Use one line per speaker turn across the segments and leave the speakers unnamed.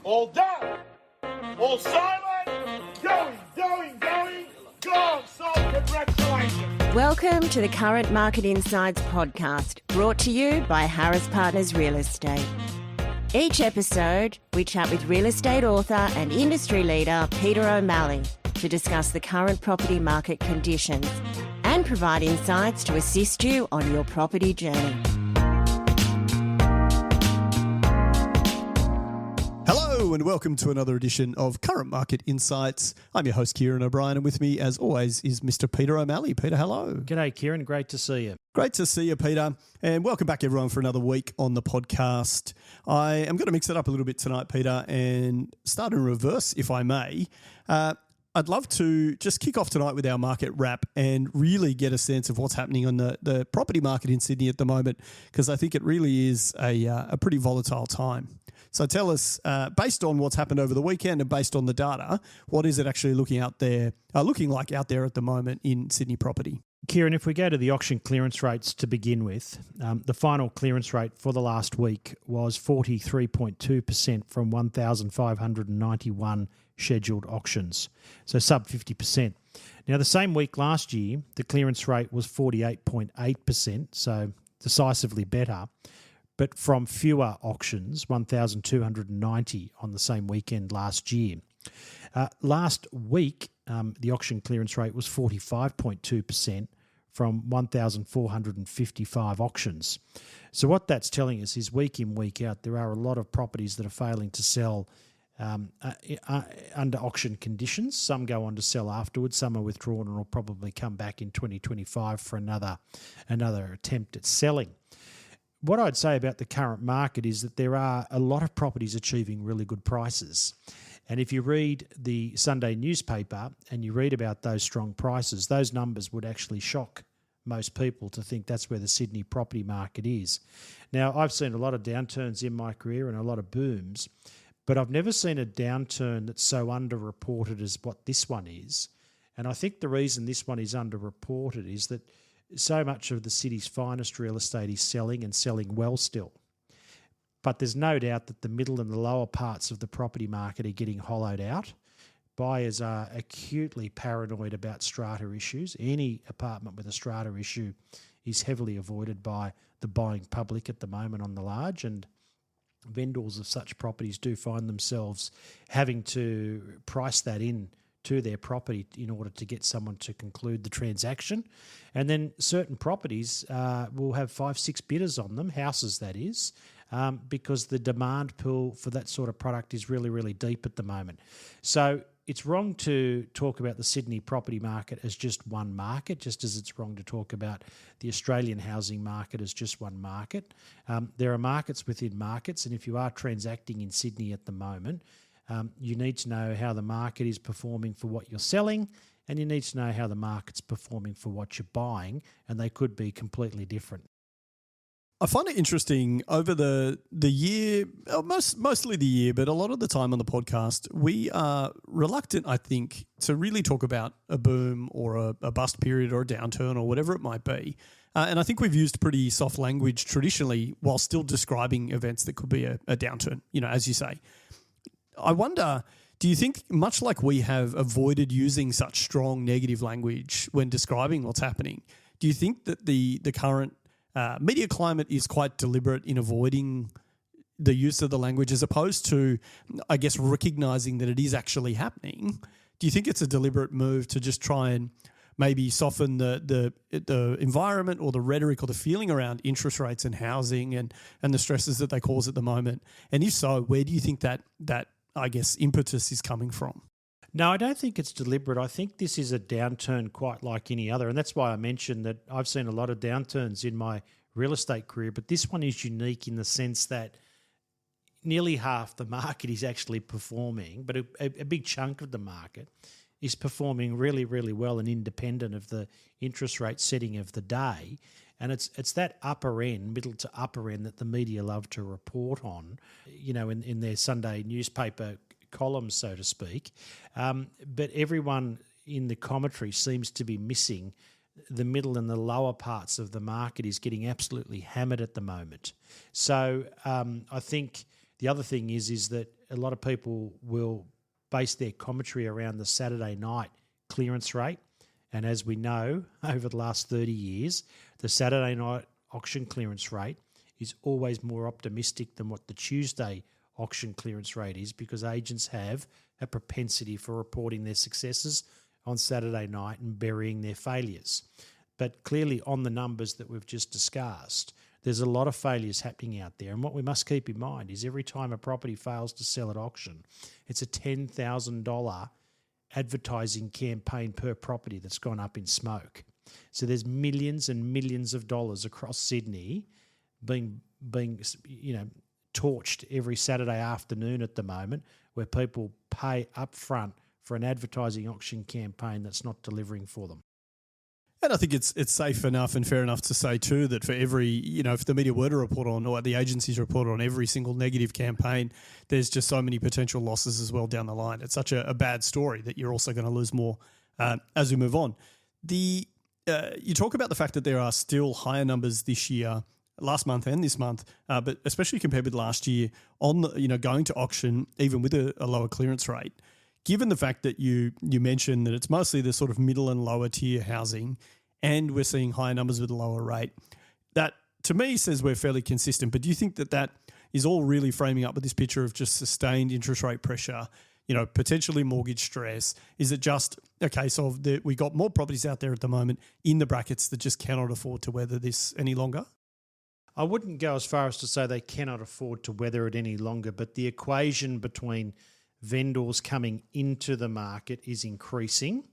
All down. All silent. Going. Go. So congratulations.
Welcome to the Current Market Insights podcast, brought to you by Harris Partners Real Estate. Each episode, we chat with real estate author and industry leader Peter O'Malley to discuss the current property market conditions and provide insights to assist you on your property journey.
Hello and welcome to another edition of Current Market Insights. I'm your host, Ciaran O'Brien, and with me, as always, is Mr. Peter O'Malley. Peter, hello.
G'day, Ciaran. Great to see you.
Great to see you, Peter. And welcome back, everyone, for another week on the podcast. I am going to mix it up a little bit tonight, Peter, and start in reverse, if I may. I'd love to just kick off tonight with our market wrap and really get a sense of what's happening on the property market in Sydney at the moment, because I think it really is a pretty volatile time. So tell us, based on what's happened over the weekend and based on the data, what is it actually looking like out there at the moment in Sydney property?
Ciaran, if we go to the auction clearance rates to begin with, the final clearance rate for the last week was 43.2% from 1,591 scheduled auctions, so sub 50%. Now, the same week last year, the clearance rate was 48.8%, so decisively better, but from fewer auctions, 1,290 on the same weekend last year. Last week, the auction clearance rate was 45.2% from 1,455 auctions. So what that's telling us is week in, week out, there are a lot of properties that are failing to sell under auction conditions. Some go on to sell afterwards, some are withdrawn and will probably come back in 2025 for another attempt at selling. What I'd say about the current market is that there are a lot of properties achieving really good prices. And if you read the Sunday newspaper and you read about those strong prices, those numbers would actually shock most people to think that's where the Sydney property market is. Now, I've seen a lot of downturns in my career and a lot of booms, but I've never seen a downturn that's so underreported as what this one is. And I think the reason this one is underreported is that so much of the city's finest real estate is selling and selling well still. But there's no doubt that the middle and the lower parts of the property market are getting hollowed out. Buyers are acutely paranoid about strata issues. Any apartment with a strata issue is heavily avoided by the buying public at the moment on the large, and vendors of such properties do find themselves having to price that in to their property in order to get someone to conclude the transaction. And then certain properties will have 5-6 bidders on them, houses that is, because the demand pool for that sort of product is really, really deep at the moment. So it's wrong to talk about the Sydney property market as just one market, just as it's wrong to talk about the Australian housing market as just one market. There are markets within markets, and if you are transacting in Sydney at the moment, you need to know how the market is performing for what you're selling, and you need to know how the market's performing for what you're buying, and they could be completely different.
I find it interesting over the year, mostly the year, but a lot of the time on the podcast, we are reluctant, I think, to really talk about a boom or a bust period or a downturn or whatever it might be. And I think we've used pretty soft language traditionally while still describing events that could be a downturn, as you say. I wonder, do you think, much like we have avoided using such strong negative language when describing what's happening, do you think that the current media climate is quite deliberate in avoiding the use of the language as opposed to, I guess, recognising that it is actually happening? Do you think it's a deliberate move to just try and maybe soften the environment or the rhetoric or the feeling around interest rates and housing and the stresses that they cause at the moment? And if so, where do you think that I guess, impetus is coming from?
No, I don't think it's deliberate. I think this is a downturn quite like any other. And that's why I mentioned that I've seen a lot of downturns in my real estate career, but this one is unique in the sense that nearly half the market is actually performing, but a big chunk of the market is performing really, really well and independent of the interest rate setting of the day. And it's that upper end, middle to upper end, that the media love to report on, in their Sunday newspaper columns, so to speak. But everyone in the commentary seems to be missing the middle and the lower parts of the market is getting absolutely hammered at the moment. So I think the other thing is that a lot of people will base their commentary around the Saturday night clearance rate. And as we know, over the last 30 years, the Saturday night auction clearance rate is always more optimistic than what the Tuesday auction clearance rate is, because agents have a propensity for reporting their successes on Saturday night and burying their failures. But clearly on the numbers that we've just discussed, there's a lot of failures happening out there. And what we must keep in mind is every time a property fails to sell at auction, it's a $10,000 advertising campaign per property that's gone up in smoke. So there's millions and millions of dollars across Sydney being torched every Saturday afternoon at the moment, where people pay up front for an advertising auction campaign that's not delivering for them.
And I think it's safe enough and fair enough to say too that for every, if the media were to report on, or the agencies report on every single negative campaign, there's just so many potential losses as well down the line. It's such a bad story that you're also going to lose more as we move on. You talk about the fact that there are still higher numbers this year, last month and this month, but especially compared with last year on going to auction, even with a lower clearance rate. Given the fact that you mentioned that it's mostly the sort of middle and lower tier housing, and we're seeing higher numbers with a lower rate, that to me says we're fairly consistent. But do you think that is all really framing up with this picture of just sustained interest rate pressure, potentially mortgage stress? Is it just a case of that we got more properties out there at the moment in the brackets that just cannot afford to weather this any longer?
I wouldn't go as far as to say they cannot afford to weather it any longer, but the equation between vendors coming into the market is increasing,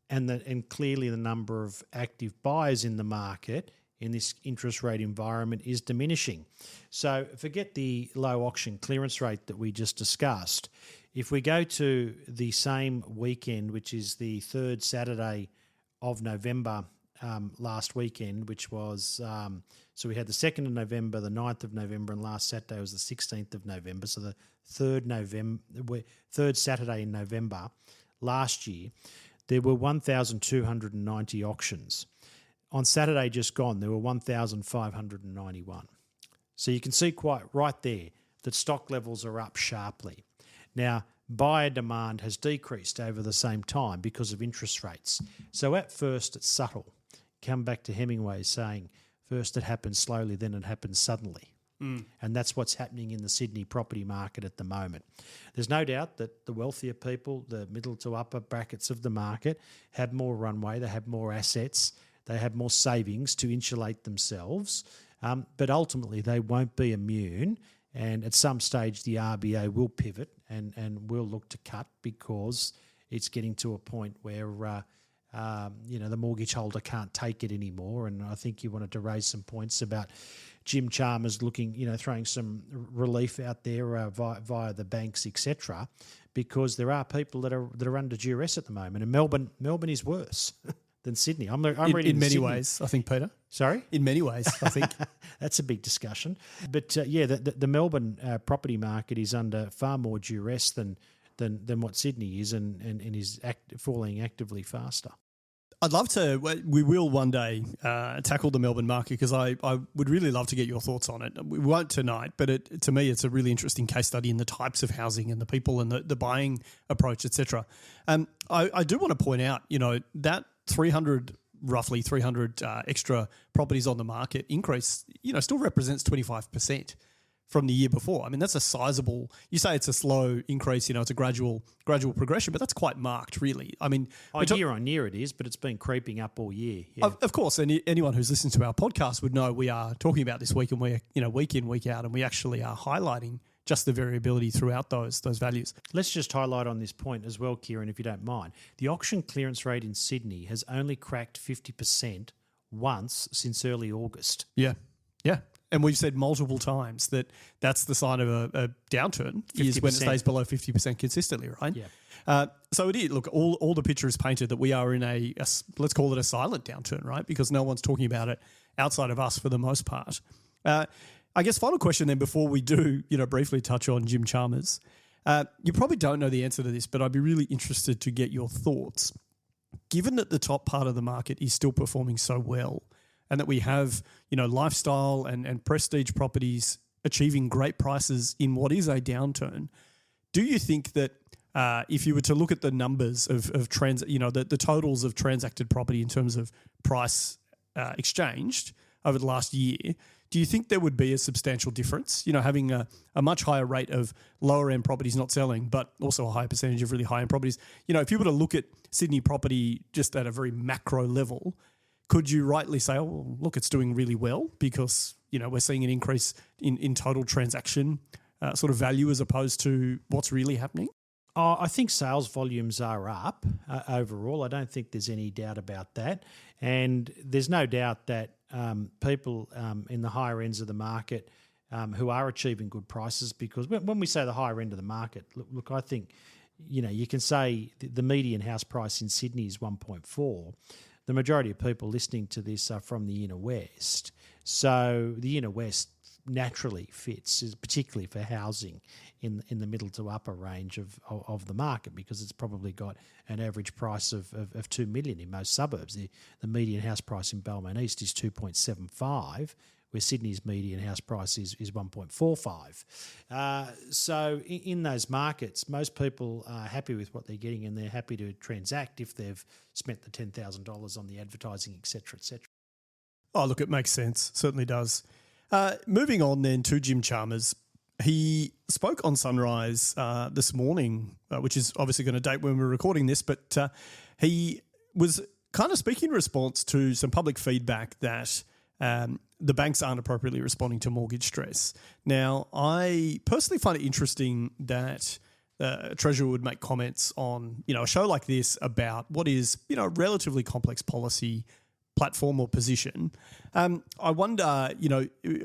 and clearly the number of active buyers in the market in this interest rate environment is diminishing. So forget the low auction clearance rate that we just discussed. If we go to the same weekend, which is the third Saturday of November last weekend, which was, so we had the 2nd of November, the 9th of November, and last Saturday was the 16th of November. So the third Saturday in November last year, there were 1,290 auctions. On Saturday just gone, there were 1,591. So you can see quite right there that stock levels are up sharply. Now, buyer demand has decreased over the same time because of interest rates. So at first it's subtle. Come back to Hemingway saying, first it happens slowly, then it happens suddenly. And that's what's happening in the Sydney property market at the moment. There's no doubt that the wealthier people, the middle to upper brackets of the market, have more runway, they have more assets, they have more savings to insulate themselves, but ultimately they won't be immune. And at some stage, the RBA will pivot and will look to cut, because it's getting to a point where the mortgage holder can't take it anymore. And I think you wanted to raise some points about Jim Chalmers looking, throwing some relief out there via the banks, etc., because there are people that are under duress at the moment. And Melbourne is worse than Sydney. I'm reading
in many
Sydney.
ways, I think, Peter.
Sorry?
In many ways, I think.
That's a big discussion. But the Melbourne property market is under far more duress than what Sydney is, and is falling actively faster.
I'd love to, we will one day tackle the Melbourne market, because I would really love to get your thoughts on it. We won't tonight, but to me it's a really interesting case study in the types of housing and the people and the buying approach, etc. I do want to point out, that roughly 300 extra properties on the market increase, still represents 25% from the year before. I mean, that's a sizable, you say it's a slow increase, it's a gradual progression, but that's quite marked, really. I mean,
year on year it is, but it's been creeping up all year. Yeah.
Of course, and anyone who's listened to our podcast would know we are talking about this week in, week out, and we actually are highlighting just the variability throughout those values.
Let's just highlight on this point as well, Ciaran, if you don't mind. The auction clearance rate in Sydney has only cracked 50% once since early August.
Yeah. And we've said multiple times that that's the sign of a downturn, 50%. Is when it stays below 50% consistently, right?
Yeah.
So it is. Look, all the picture is painted that we are in a let's call it a silent downturn, right? Because no one's talking about it outside of us for the most part. I guess final question then before we do, briefly touch on Jim Chalmers. You probably don't know the answer to this, but I'd be really interested to get your thoughts. Given that the top part of the market is still performing so well, and that we have, lifestyle and prestige properties achieving great prices in what is a downturn, Do you think that if you were to look at the numbers of the totals of transacted property in terms of price exchanged over the last year, do you think there would be a substantial difference? Having a much higher rate of lower end properties not selling, but also a higher percentage of really high end properties. If you were to look at Sydney property just at a very macro level, could you rightly say, oh, well, look, it's doing really well because, we're seeing an increase in total transaction sort of value as opposed to what's really happening?
I think sales volumes are up overall. I don't think there's any doubt about that. And there's no doubt that people in the higher ends of the market who are achieving good prices, because when we say the higher end of the market, look, I think, you can say the median house price in Sydney is 1.4. The majority of people listening to this are from the inner west. So the inner west naturally fits, particularly for housing in the middle to upper range of the market, because it's probably got an average price of 2 million in most suburbs. The median house price in Balmain East is 2.75, where Sydney's median house price is 1.45. So in those markets, most people are happy with what they're getting, and they're happy to transact if they've spent the $10,000 on the advertising, et cetera, et cetera.
Oh, look, it makes sense. Certainly does. Moving on then to Jim Chalmers. He spoke on Sunrise this morning, which is obviously going to date when we're recording this, but he was kind of speaking in response to some public feedback that the banks aren't appropriately responding to mortgage stress. Now, I personally find it interesting that a treasurer would make comments on, a show like this about what is, a relatively complex policy platform or position. I wonder,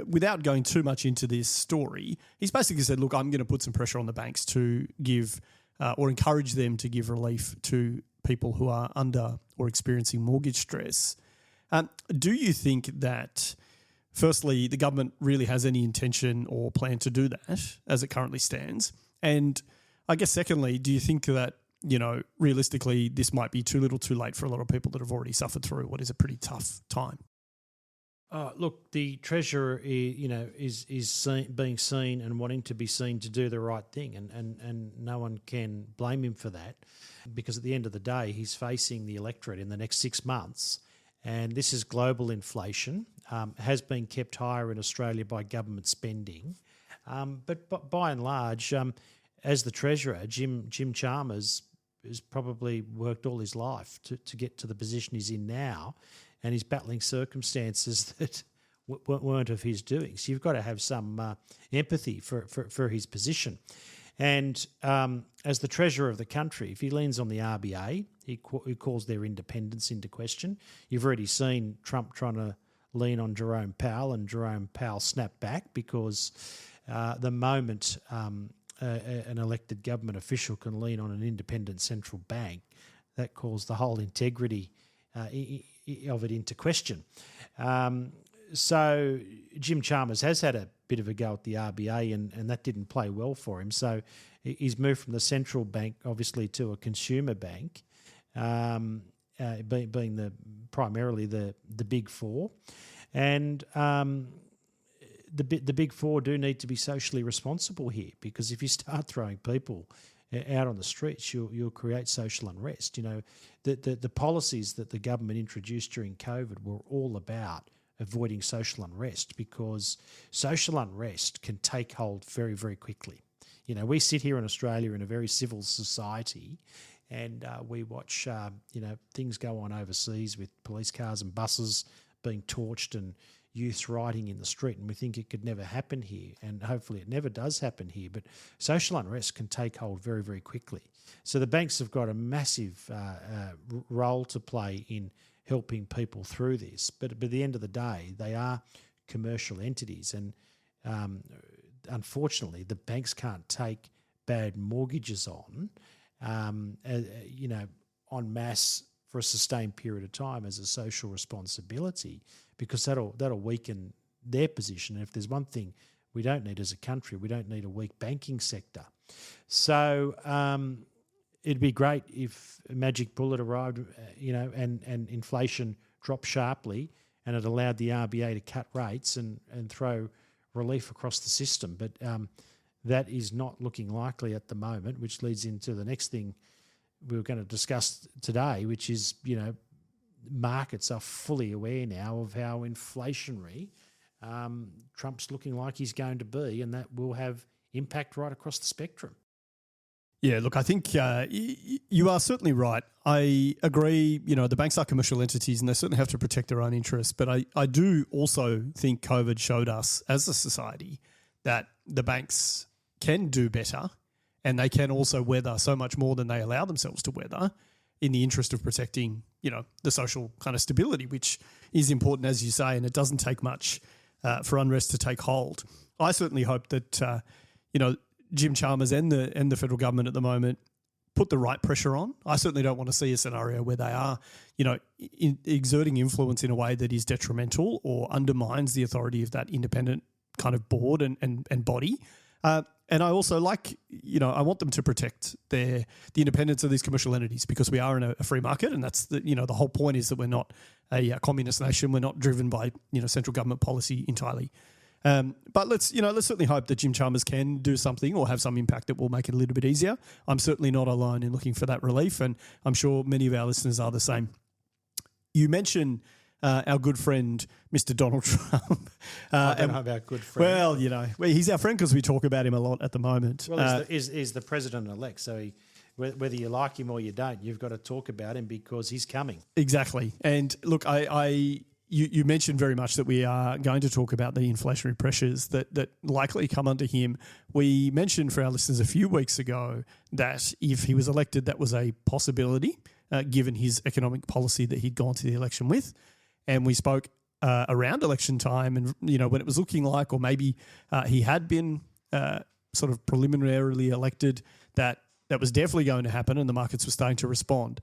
without going too much into this story, he's basically said, look, I'm going to put some pressure on the banks to give or encourage them to give relief to people who are under or experiencing mortgage stress. Do you think that, firstly, the government really has any intention or plan to do that as it currently stands? And I guess, secondly, do you think that, realistically, this might be too little too late for a lot of people that have already suffered through what is a pretty tough time?
Look, the Treasurer, is being seen and wanting to be seen to do the right thing, and no one can blame him for that, because at the end of the day, he's facing the electorate in the next 6 months, and this is global inflation, has been kept higher in Australia by government spending, but by and large, as the Treasurer, Jim Chalmers has probably worked all his life to get to the position he's in now, and he's battling circumstances that weren't of his doing. So you've got to have some empathy for his position. And as the Treasurer of the country, if he leans on the RBA, he calls their independence into question. You've already seen Trump trying to lean on Jerome Powell, and Jerome Powell snapped back, because the moment an elected government official can lean on an independent central bank, that calls the whole integrity of it into question. So Jim Chalmers has had a bit of a go at the RBA, and that didn't play well for him. So he's moved from the central bank, obviously, to a consumer bank, being primarily the Big Four. And the Big Four do need to be socially responsible here, because if you start throwing people out on the streets, you'll create social unrest. The policies that the government introduced during COVID were all about avoiding social unrest, because social unrest can take hold very, very quickly. We sit here in Australia in a very civil society, and we watch things go on overseas with police cars and buses being torched and youths rioting in the street, and we think it could never happen here, and hopefully it never does happen here. But social unrest can take hold very, very quickly. So the banks have got a massive role to play in helping people through this. But at the end of the day, they are commercial entities, and unfortunately, the banks can't take bad mortgages on en masse for a sustained period of time as a social responsibility, because that'll weaken their position. And if there's one thing we don't need as a country, we don't need a weak banking sector. So it'd be great if a magic bullet arrived, and inflation dropped sharply, and it allowed the RBA to cut rates and throw relief across the system. But that is not looking likely at the moment, which leads into the next thing we were going to discuss today, which is, markets are fully aware now of how inflationary Trump's looking like he's going to be, and that will have impact right across the spectrum.
Yeah, look, I think you are certainly right. I agree, the banks are commercial entities and they certainly have to protect their own interests. But I do also think COVID showed us as a society that the banks can do better and they can also weather so much more than they allow themselves to weather in the interest of protecting, the social kind of stability, which is important, as you say, and it doesn't take much for unrest to take hold. I certainly hope that, Jim Chalmers and the federal government at the moment put the right pressure on. I certainly don't want to see a scenario where they are, exerting influence in a way that is detrimental or undermines the authority of that independent kind of board and body. And I also I want them to protect the independence of these commercial entities because we are in a free market, and that's the whole point is that we're not a communist nation. We're not driven by central government policy entirely. But let's certainly hope that Jim Chalmers can do something or have some impact that will make it a little bit easier. I'm certainly not alone in looking for that relief, and I'm sure many of our listeners are the same. You mentioned our good friend, Mr. Donald Trump.
I don't know about good friend.
Well, he's our friend because we talk about him a lot at the moment.
Well, he's the president-elect, so whether you like him or you don't, you've got to talk about him because he's coming.
Exactly. And look, You mentioned very much that we are going to talk about the inflationary pressures that likely come under him. We mentioned for our listeners a few weeks ago that if he was elected, that was a possibility, given his economic policy that he'd gone to the election with. And we spoke around election time and, when it was looking like, or maybe he had been sort of preliminarily elected, that was definitely going to happen and the markets were starting to respond.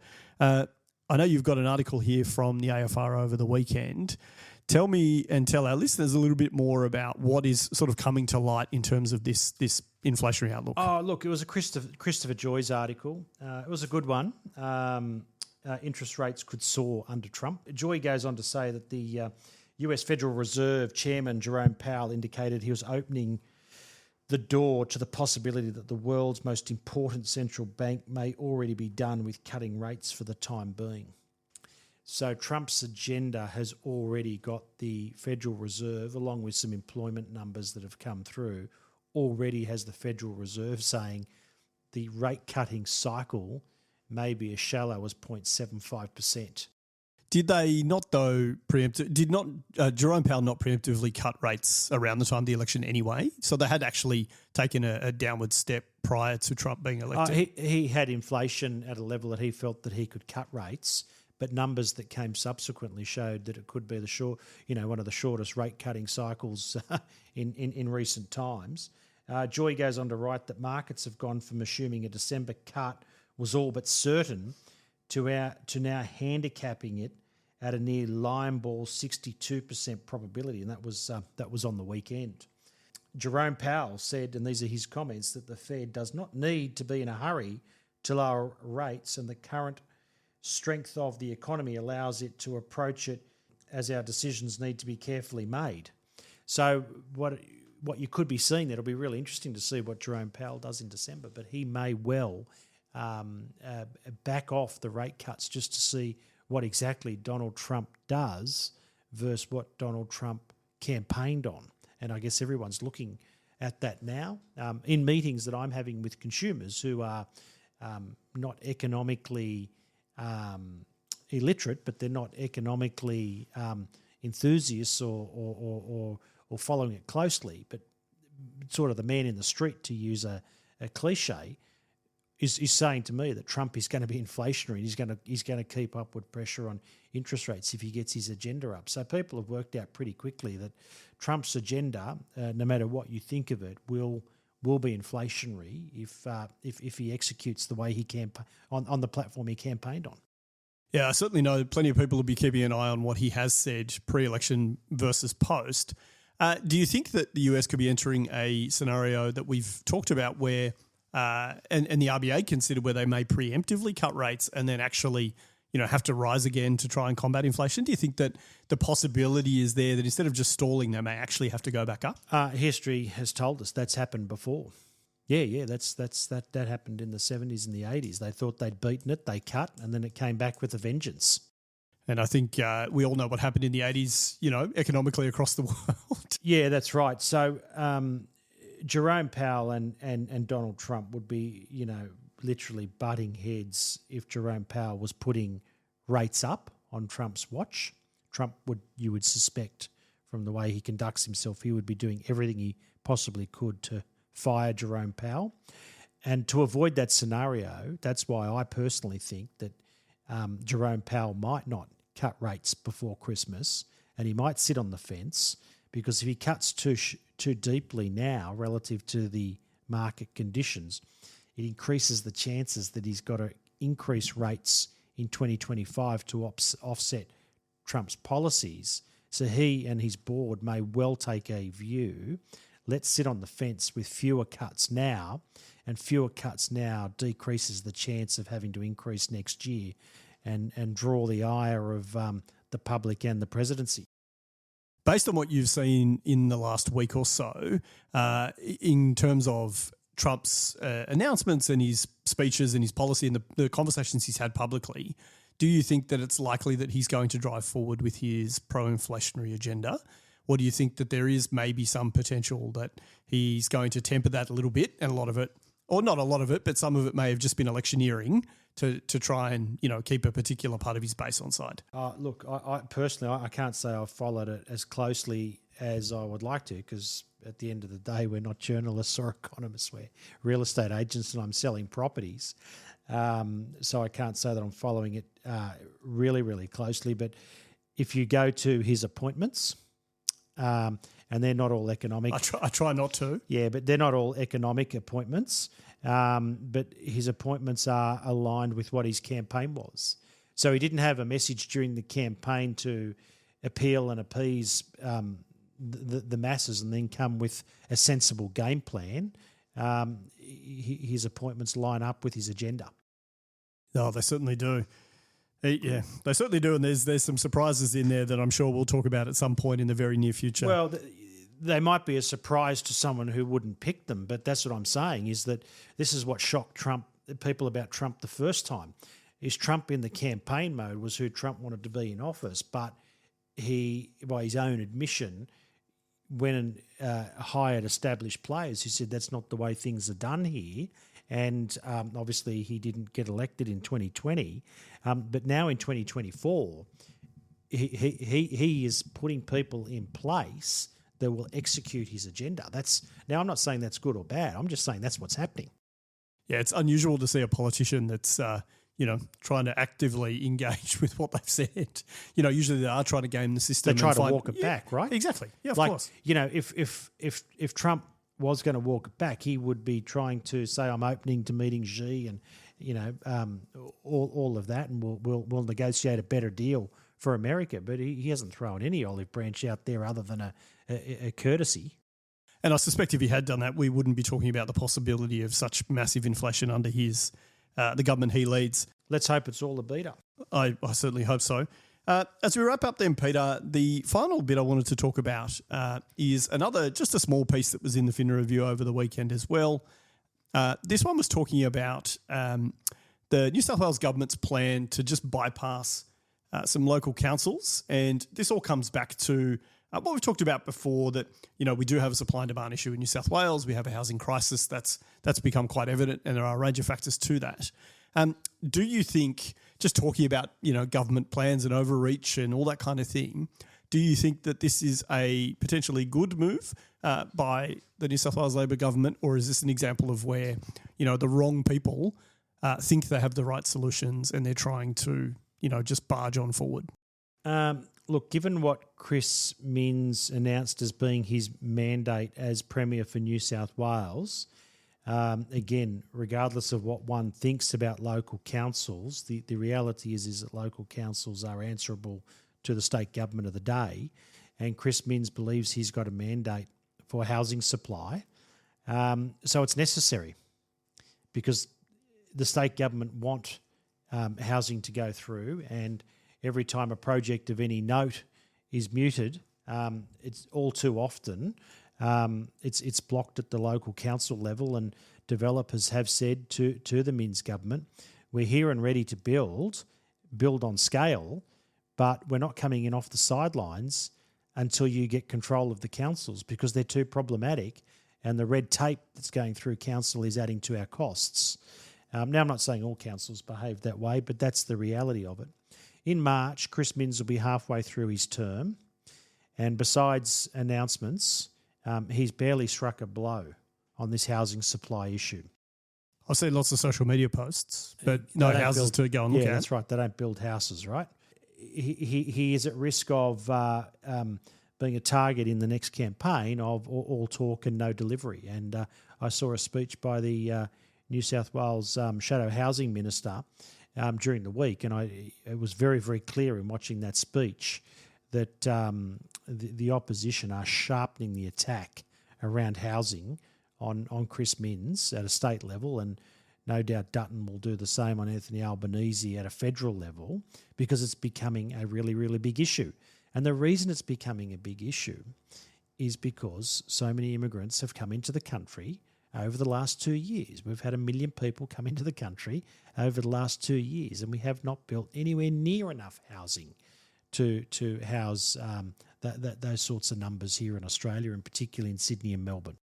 I know you've got an article here from the AFR over the weekend. Tell me and tell our listeners a little bit more about what is sort of coming to light in terms of this inflationary outlook.
Oh, look, it was a Christopher Joy's article. It was a good one. Interest rates could soar under Trump. Joy goes on to say that the US Federal Reserve Chairman Jerome Powell indicated he was opening the door to the possibility that the world's most important central bank may already be done with cutting rates for the time being. So Trump's agenda has already got the Federal Reserve, along with some employment numbers that have come through, already has the Federal Reserve saying the rate cutting cycle may be as shallow as 0.75%.
Did they not, though, Jerome Powell not preemptively cut rates around the time of the election anyway? So they had actually taken a downward step prior to Trump being elected.
He had inflation at a level that he felt that he could cut rates, but numbers that came subsequently showed that it could be one of the shortest rate cutting cycles in recent times. Joy goes on to write that markets have gone from assuming a December cut was all but certain to now handicapping it at a near line ball 62% probability, and that was on the weekend. Jerome Powell said, and these are his comments, that the Fed does not need to be in a hurry to lower rates, and the current strength of the economy allows it to approach it as our decisions need to be carefully made. So what you could be seeing, it'll be really interesting to see what Jerome Powell does in December, but he may well back off the rate cuts just to see what exactly Donald Trump does versus what Donald Trump campaigned on. And I guess everyone's looking at that now. In meetings that I'm having with consumers who are not economically illiterate, but they're not economically enthusiasts or following it closely, but sort of the man in the street, to use a cliche, is saying to me that Trump is going to be inflationary. He's going to keep upward pressure on interest rates if he gets his agenda up. So people have worked out pretty quickly that Trump's agenda, no matter what you think of it, will be inflationary if he executes the way he on the platform he campaigned on.
Yeah, I certainly know plenty of people will be keeping an eye on what he has said pre-election versus post. Do you think that the US could be entering a scenario that we've talked about where and the RBA considered where they may preemptively cut rates and then actually, have to rise again to try and combat inflation? Do you think that the possibility is there that instead of just stalling, they may actually have to go back up?
History has told us that's happened before. Yeah, that happened in the 70s and the 80s. They thought they'd beaten it, they cut, and then it came back with a vengeance.
And I think we all know what happened in the 80s, economically across the world.
Yeah, that's right. So Jerome Powell and Donald Trump would be, literally butting heads if Jerome Powell was putting rates up on Trump's watch. Trump you would suspect from the way he conducts himself, he would be doing everything he possibly could to fire Jerome Powell. And to avoid that scenario, that's why I personally think that Jerome Powell might not cut rates before Christmas, and he might sit on the fence, because if he cuts too deeply now relative to the market conditions, it increases the chances that he's got to increase rates in 2025 to offset Trump's policies. So he and his board may well take a view, let's sit on the fence with fewer cuts now, and fewer cuts now decreases the chance of having to increase next year and draw the ire of the public and the presidency.
Based on what you've seen in the last week or so, in terms of Trump's announcements and his speeches and his policy and the conversations he's had publicly, do you think that it's likely that he's going to drive forward with his pro-inflationary agenda? Or do you think that there is maybe some potential that he's going to temper that a little bit, and a lot of it, or not a lot of it, but some of it may have just been electioneering to try and, keep a particular part of his base on side?
Look, I personally, I can't say I've followed it as closely as I would like to, because at the end of the day, we're not journalists or economists. We're real estate agents, and I'm selling properties. So I can't say that I'm following it really, really closely. But if you go to his appointments, and they're not all economic.
I try not to.
Yeah, but they're not all economic appointments. But his appointments are aligned with what his campaign was. So he didn't have a message during the campaign to appeal and appease the masses and then come with a sensible game plan. His appointments line up with his agenda.
Oh, they certainly do. Yeah, they certainly do, and there's some surprises in there that I'm sure we'll talk about at some point in the very near future.
Well, they might be a surprise to someone who wouldn't pick them, but that's what I'm saying, is that this is what shocked people about Trump the first time. Is Trump in the campaign mode was who Trump wanted to be in office, but he, by his own admission, went and hired established players who said that's not the way things are done here. And obviously he didn't get elected in 2020. But now in 2024, he is putting people in place that will execute his agenda. Now I'm not saying that's good or bad. I'm just saying that's what's happening.
Yeah, it's unusual to see a politician that's trying to actively engage with what they've said. Usually they are trying to game the system.
They try to walk it back, right?
Exactly. Yeah, of course.
If Trump was going to walk it back, he would be trying to say, I'm opening to meeting Xi and, all of that, and we'll negotiate a better deal for America. But he hasn't thrown any olive branch out there other than a courtesy.
And I suspect if he had done that, we wouldn't be talking about the possibility of such massive inflation under his the government he leads.
Let's hope it's all a beat up.
I certainly hope so. As we wrap up then, Peter, the final bit I wanted to talk about is just a small piece that was in the Fin Review over the weekend as well. This one was talking about the New South Wales government's plan to just bypass some local councils. And this all comes back to what we've talked about before, that, we do have a supply and demand issue in New South Wales. We have a housing crisis that's become quite evident, and there are a range of factors to that. Do you think, just talking about, government plans and overreach and all that kind of thing, do you think that this is a potentially good move by the New South Wales Labor government, or is this an example of where, the wrong people think they have the right solutions and they're trying to, just barge on forward?
Look, given what Chris Minns announced as being his mandate as Premier for New South Wales, again, regardless of what one thinks about local councils, the reality is that local councils are answerable to the state government of the day, and Chris Minns believes he's got a mandate for housing supply. So it's necessary because the state government want housing to go through, and every time a project of any note is mooted, it's all too often it's blocked at the local council level, and developers have said to the Minns government, we're here and ready to build on scale, but we're not coming in off the sidelines until you get control of the councils because they're too problematic and the red tape that's going through council is adding to our costs. Now, I'm not saying all councils behave that way, but that's the reality of it. In March, Chris Minns will be halfway through his term, and besides announcements, he's barely struck a blow on this housing supply issue.
I've seen lots of social media posts, but no houses to go and look at.
Yeah, that's right. They don't build houses, right? He is at risk of being a target in the next campaign of all talk and no delivery. And I saw a speech by the New South Wales Shadow Housing Minister during the week, and it was very, very clear in watching that speech that the opposition are sharpening the attack around housing on Chris Minns at a state level, and no doubt Dutton will do the same on Anthony Albanese at a federal level because it's becoming a really, really big issue. And the reason it's becoming a big issue is because so many immigrants have come into the country over the last 2 years. We've had 1 million people come into the country over the last 2 years, and we have not built anywhere near enough housing to house those sorts of numbers here in Australia, and particularly in Sydney and Melbourne.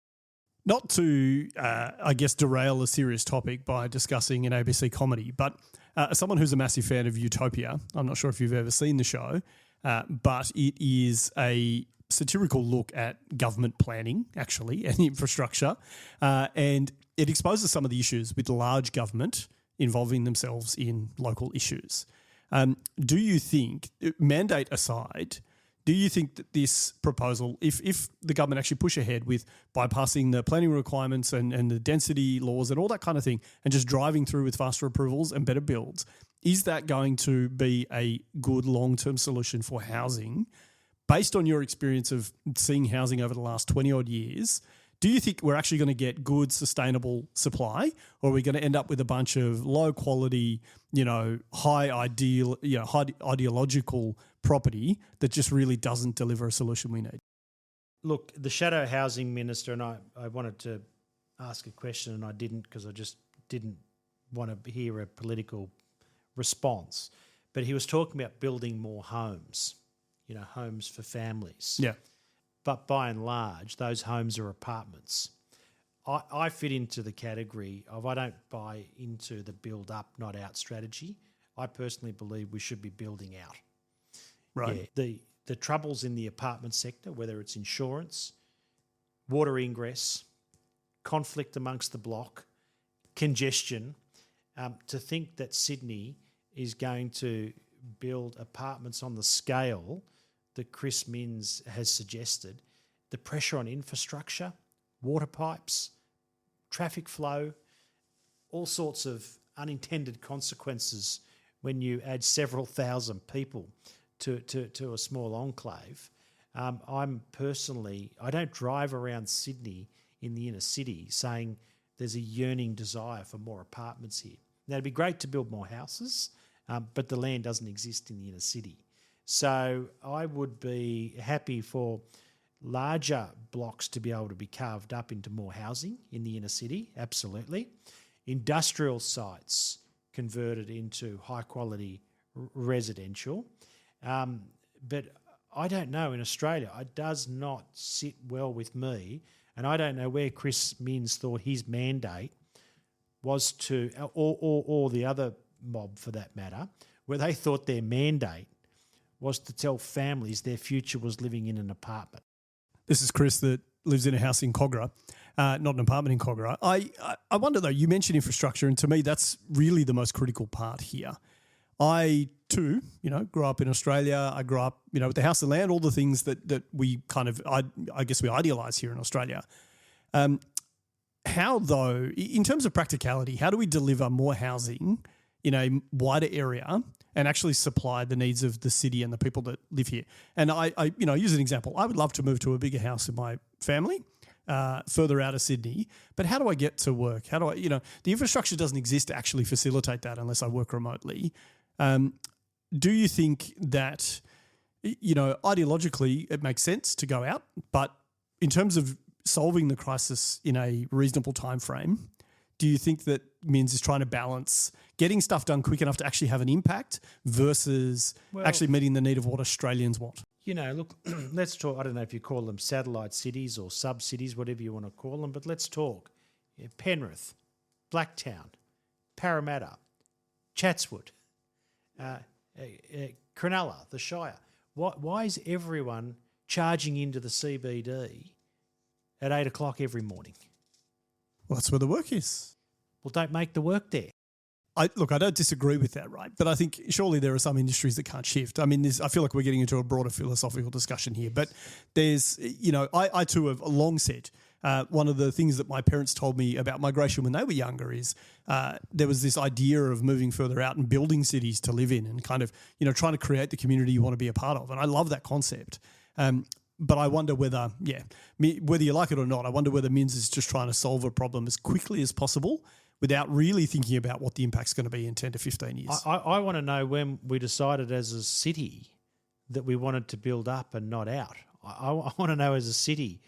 Not to, I guess, derail a serious topic by discussing an ABC comedy, but as someone who's a massive fan of Utopia, I'm not sure if you've ever seen the show, but it is a satirical look at government planning, actually, and infrastructure, and it exposes some of the issues with large government involving themselves in local issues. Do you think, mandate aside, do you think that this proposal, if the government actually push ahead with bypassing the planning requirements and the density laws and all that kind of thing and just driving through with faster approvals and better builds, is that going to be a good long-term solution for housing? Based on your experience of seeing housing over the last 20-odd years, do you think we're actually going to get good, sustainable supply, or are we going to end up with a bunch of low-quality, high ideological property that just really doesn't deliver a solution we need?
Look, the Shadow Housing Minister, and I wanted to ask a question and I didn't because I just didn't want to hear a political response, but he was talking about building more homes, homes for families.
Yeah.
But by and large, those homes are apartments. I fit into the category of I don't buy into the build up, not out strategy. I personally believe we should be building out.
Right.
Yeah, the troubles in the apartment sector, whether it's insurance, water ingress, conflict amongst the block, congestion, to think that Sydney is going to build apartments on the scale that Chris Minns has suggested, the pressure on infrastructure, water pipes, traffic flow, all sorts of unintended consequences when you add several thousand people to a small enclave. I don't drive around Sydney in the inner city saying there's a yearning desire for more apartments here. Now, it'd be great to build more houses, but the land doesn't exist in the inner city. So I would be happy for larger blocks to be able to be carved up into more housing in the inner city, absolutely. Industrial sites converted into high-quality residential. But I don't know, in Australia, it does not sit well with me, and I don't know where Chris Minns thought his mandate was to, or the other mob for that matter, where they thought their mandate was to tell families their future was living in an apartment.
This is Chris that lives in a house in Cogra, not an apartment in Cogra. I wonder, though, you mentioned infrastructure, and to me that's really the most critical part here. I, too, grew up in Australia. I grew up, with the house and land, all the things that we kind of, I guess we idealise here in Australia. How, though, in terms of practicality, how do we deliver more housing in a wider area and actually supply the needs of the city and the people that live here? And I use an example. I would love to move to a bigger house in my family, further out of Sydney, but how do I get to work? How do I, the infrastructure doesn't exist to actually facilitate that unless I work remotely. Do you think that, ideologically it makes sense to go out, but in terms of solving the crisis in a reasonable time frame, do you think that Mins is trying to balance getting stuff done quick enough to actually have an impact versus actually meeting the need of what Australians want?
You know, look, let's talk. I don't know if you call them satellite cities or sub-cities, whatever you want to call them, but let's talk. Penrith, Blacktown, Parramatta, Chatswood, Cronulla, the Shire. Why is everyone charging into the CBD at 8 o'clock every morning?
Well, that's where the work is.
Well, don't make the work there.
I don't disagree with that, right? But I think surely there are some industries that can't shift. I mean, I feel like we're getting into a broader philosophical discussion here. But there's, I too have long said one of the things that my parents told me about migration when they were younger is there was this idea of moving further out and building cities to live in and kind of, trying to create the community you want to be a part of. And I love that concept. But I wonder whether you like it or not, I wonder whether Mins is just trying to solve a problem as quickly as possible without really thinking about what the impact's going to be in 10 to 15 years.
I want to know when we decided as a city that we wanted to build up and not out. I want to know as a city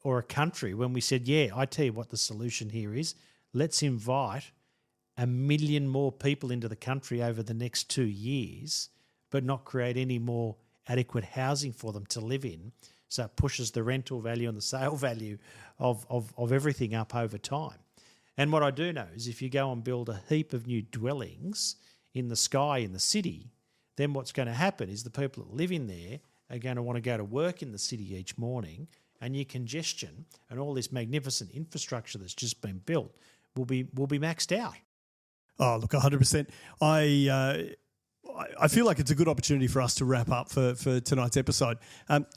or a country when we said, I tell you what the solution here is. Let's invite 1 million more people into the country over the next 2 years, but not create any more adequate housing for them to live in. So it pushes the rental value and the sale value of everything up over time. And what I do know is if you go and build a heap of new dwellings in the sky in the city, then what's going to happen is the people that live in there are going to want to go to work in the city each morning, and your congestion and all this magnificent infrastructure that's just been built will be maxed out.
Oh, look, 100%. I feel like it's a good opportunity for us to wrap up for tonight's episode.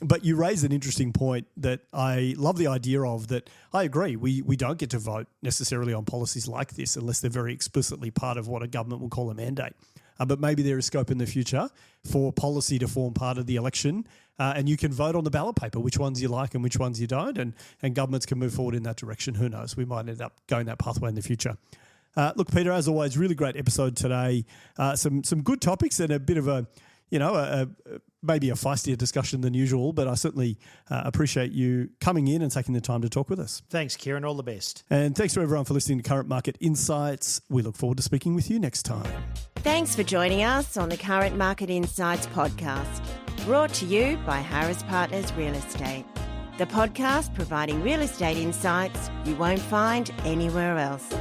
But you raise an interesting point that I love the idea of, that I agree. We don't get to vote necessarily on policies like this unless they're very explicitly part of what a government will call a mandate. But maybe there is scope in the future for policy to form part of the election, and you can vote on the ballot paper which ones you like and which ones you don't, and governments can move forward in that direction. Who knows? We might end up going that pathway in the future. Look, Peter, as always, really great episode today. Some good topics and a bit of maybe a feistier discussion than usual, but I certainly appreciate you coming in and taking the time to talk with us.
Thanks, Ciaran. All the best.
And thanks to everyone for listening to Current Market Insights. We look forward to speaking with you next time.
Thanks for joining us on the Current Market Insights podcast, brought to you by Harris Partners Real Estate, the podcast providing real estate insights you won't find anywhere else.